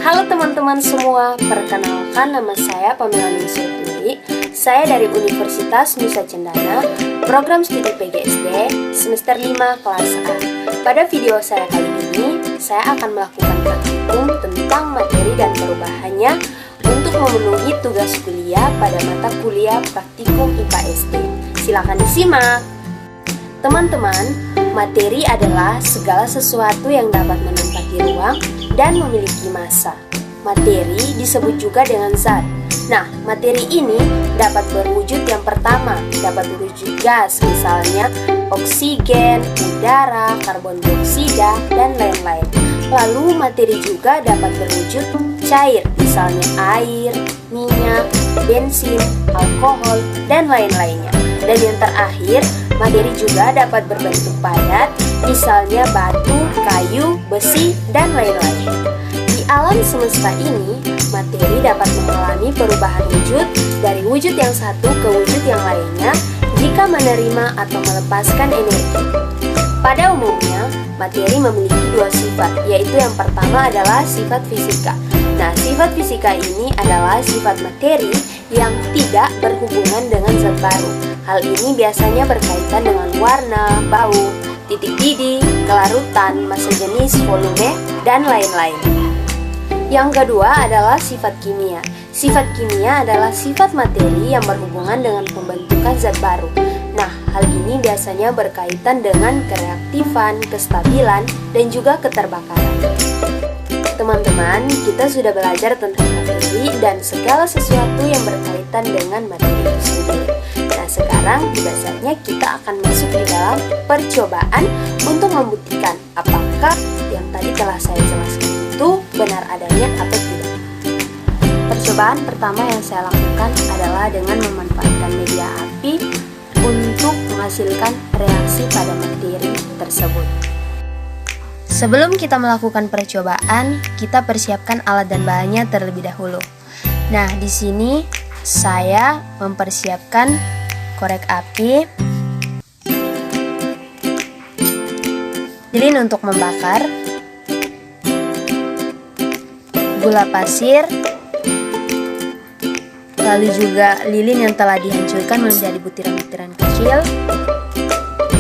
Halo teman-teman semua, perkenalkan nama saya Pamela Ningsih. Saya dari Universitas Nusa Cendana, program studi PGSD, semester 5 kelas A. Pada video saya kali ini, saya akan melakukan praktikum tentang materi dan perubahannya untuk memenuhi tugas kuliah pada mata kuliah praktikum IPA SD. Silakan disimak. Teman-teman, materi adalah segala sesuatu yang dapat menempati ruang dan memiliki massa. Materi disebut juga dengan zat. Nah, materi ini dapat berwujud yang pertama, dapat berwujud gas, misalnya oksigen, udara, karbon dioksida, dan lain-lain. Lalu materi juga dapat berwujud cair, misalnya air, minyak, bensin, alkohol, dan lain-lainnya. Dan yang terakhir, materi juga dapat berbentuk padat, misalnya batu, kayu, besi, dan lain-lain. Di alam semesta ini, materi dapat mengalami perubahan wujud dari wujud yang satu ke wujud yang lainnya jika menerima atau melepaskan energi. Pada umumnya, materi memiliki dua sifat, yaitu yang pertama adalah sifat fisika. Nah, sifat fisika ini adalah sifat materi yang tidak berhubungan dengan zat baru. Hal ini biasanya berkaitan dengan warna, bau, titik didih, kelarutan, massa jenis, volume, dan lain-lain. Yang kedua adalah sifat kimia. Sifat kimia adalah sifat materi yang berhubungan dengan pembentukan zat baru. Nah, hal ini biasanya berkaitan dengan kereaktifan, kestabilan, dan juga keterbakaran. Teman-teman, kita sudah belajar tentang materi dan segala sesuatu yang berkaitan dengan materi itu sendiri. Nah, sekarang tiba saatnya kita akan masuk di dalam percobaan untuk membuktikan apakah yang tadi telah saya jelaskan itu benar adanya atau tidak. Percobaan pertama yang saya lakukan adalah dengan memanfaatkan media api untuk menghasilkan reaksi pada materi tersebut. Sebelum kita melakukan percobaan, kita persiapkan alat dan bahannya terlebih dahulu. Nah, di sini saya mempersiapkan korek api, lilin untuk membakar, gula pasir, lalu juga lilin yang telah dihancurkan menjadi butiran-butiran kecil,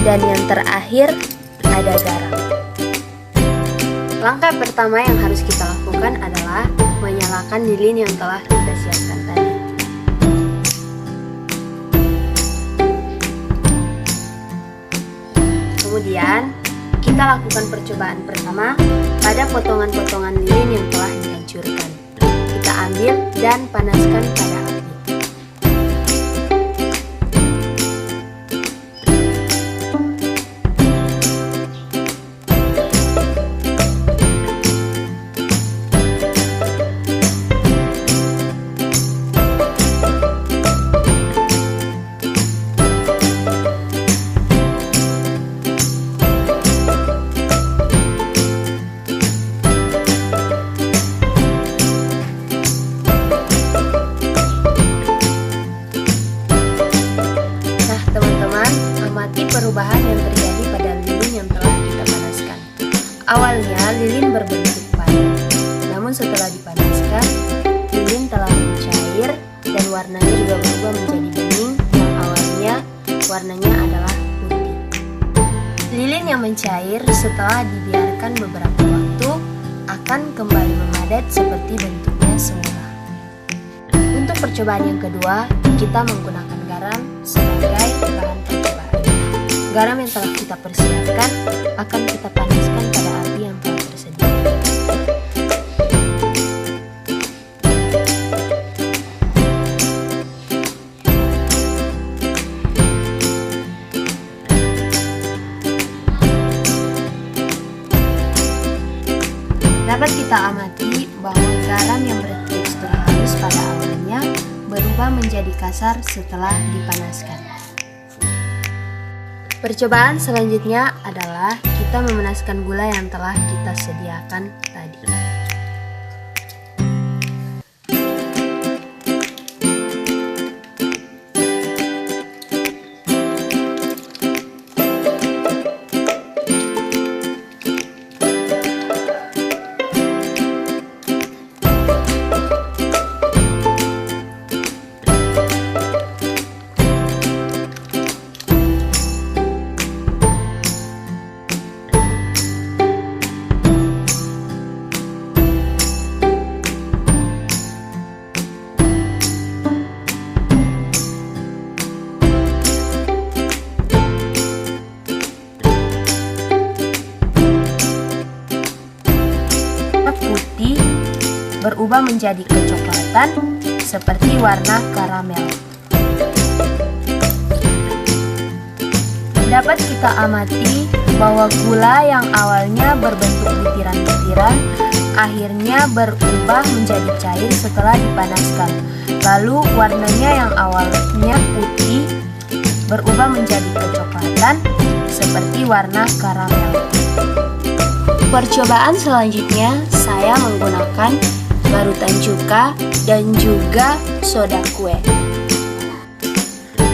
dan yang terakhir ada garam. Langkah pertama yang harus kita lakukan adalah menyalakan lilin yang telah kita siapkan tadi. Kemudian, kita lakukan percobaan pertama pada potongan-potongan lilin yang telah dihancurkan. Kita ambil dan panaskan pada api. Perubahan yang terjadi pada lilin yang telah kita panaskan. Awalnya lilin berbentuk padat, namun setelah dipanaskan, lilin telah mencair dan warnanya juga berubah menjadi bening yang awalnya warnanya adalah putih. Lilin yang mencair setelah dibiarkan beberapa waktu akan kembali memadat seperti bentuknya semula. Untuk percobaan yang kedua, kita menggunakan garam sebagai bahan percobaan. Garam yang telah kita persiapkan akan kita panaskan pada api yang telah tersedia. Dapat kita amati bahwa garam yang bertekstur halus pada awalnya berubah menjadi kasar setelah dipanaskan. Percobaan selanjutnya adalah kita memanaskan gula yang telah kita sediakan tadi. berubah menjadi kecoklatan seperti warna karamel. Dapat kita amati bahwa gula yang awalnya berbentuk butiran-butiran akhirnya berubah menjadi cair setelah dipanaskan. Lalu warnanya yang awalnya putih berubah menjadi kecoklatan seperti warna karamel. Percobaan selanjutnya saya menggunakan larutan cuka dan juga soda kue.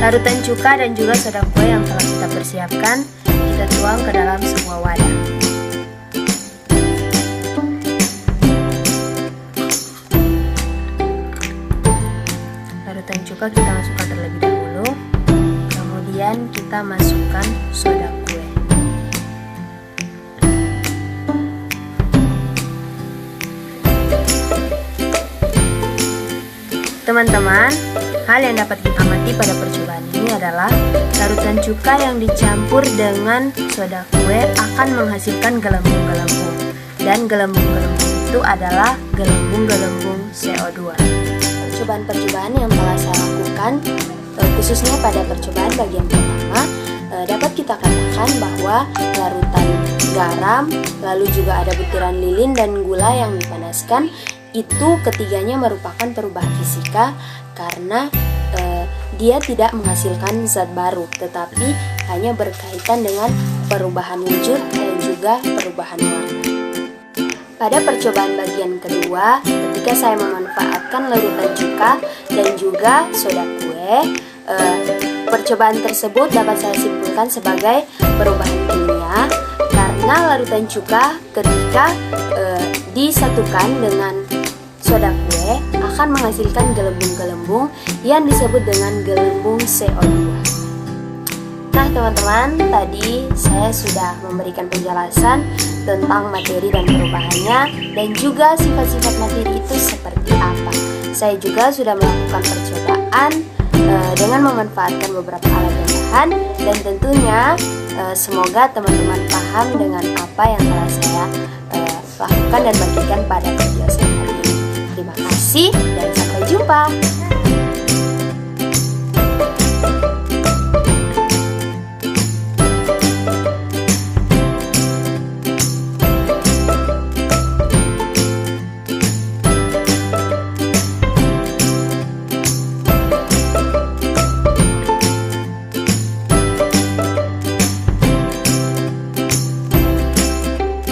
Larutan cuka dan juga soda kue yang telah kita persiapkan kita tuang ke dalam sebuah wadah. Larutan cuka kita masukkan terlebih dahulu, kemudian kita masukkan soda kue. Teman-teman, hal yang dapat kita amati pada percobaan ini adalah larutan cuka yang dicampur dengan soda kue akan menghasilkan gelembung-gelembung, dan gelembung-gelembung itu adalah gelembung-gelembung CO2. Percobaan-percobaan yang telah saya lakukan, khususnya pada percobaan bagian pertama, dapat kita katakan bahwa larutan garam, lalu juga ada butiran lilin dan gula yang dipanaskan, itu ketiganya merupakan perubahan fisika karena dia tidak menghasilkan zat baru, tetapi hanya berkaitan dengan perubahan wujud dan juga perubahan warna. Pada percobaan bagian kedua, ketika saya memanfaatkan larutan cuka dan juga soda kue, percobaan tersebut dapat saya simpulkan sebagai perubahan kimia karena larutan cuka ketika disatukan dengan soda kue akan menghasilkan gelembung-gelembung yang disebut dengan gelembung CO2. Nah teman-teman, tadi saya sudah memberikan penjelasan tentang materi dan perubahannya dan juga sifat-sifat materi itu seperti apa. Saya juga sudah melakukan percobaan dengan memanfaatkan beberapa alat dan bahan, dan tentunya semoga teman-teman paham dengan apa yang telah saya lakukan dan bagikan pada video saya hari ini. Terima kasih dan sampai jumpa.